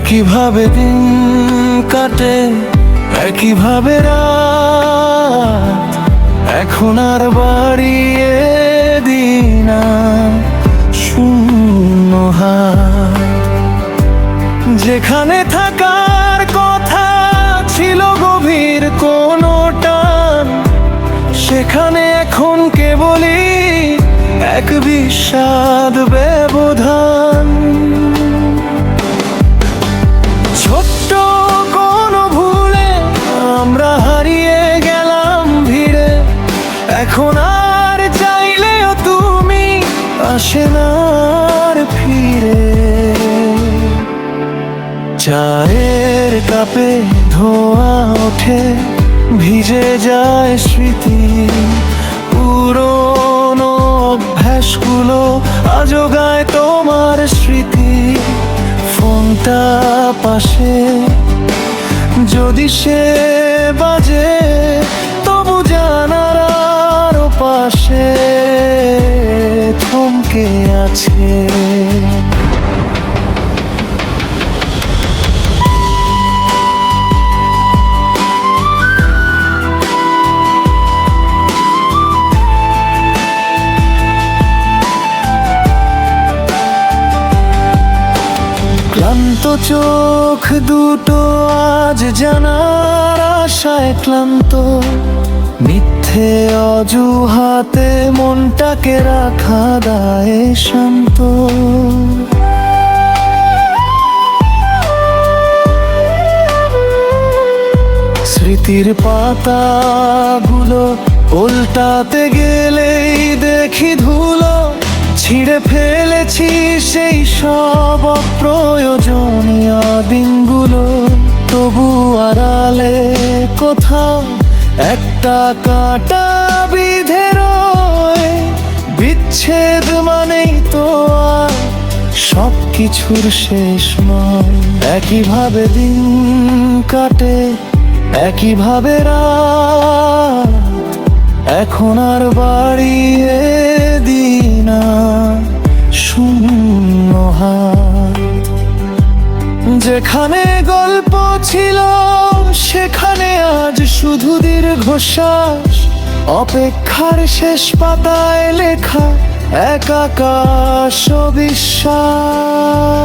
একইভাবে দিন কাটে, একইভাবে রাত। এখন আর বাড়িয়ে দিন শূন্য হাত। যেখানে থাকার কথা ছিল গভীর কোনো টান, সেখানে এখন কেবলই এক বিষাদ ব্যবধান। ছোট্ট কোনো ভুলে আমরা হারিয়ে গেলাম ভিড়ে, এখন আর চাইলেও তুমি আসে না আর ফিরে। চায়ের কাপে ধোঁয়া ওঠে, ভিজে যায় স্মৃতি। পুরনো অভ্যাসগুলো আজও গায় তোমার স্মৃতি। ফোনটা পাশে যদি সে বাজে, তবু জানার আরো পাশে থমকে আছে। ক্লান্ত চোখ দুটো আজ জানার আশায় ক্লান্ত। মিথ্যে অজুহাতে মনটাকে রাখা দায় শান্ত। স্মৃতির পাতাগুলো উল্টাতে গেলেই দেখি ধুলো। ছিঁড়ে ফেলেছি সেই সব অপ্রয়োজনীয় দিনগুলো। তবু আড়ালে কোথাও একটা কাঁটা বিঁধে রয়। বিচ্ছেদ মানেই তো আর সব কিছুর শেষ নয়। একইভাবে দিন কাটে, একইভাবে রাত। এখন আর বাড়িয়ে দিন শূন্য হাত। যেখানে গল্প ছিল সেখানে আজ শুধু দীর্ঘশ্বাস। অপেক্ষার শেষ পাতায় লেখা এক আকাশ বিশ্বাস।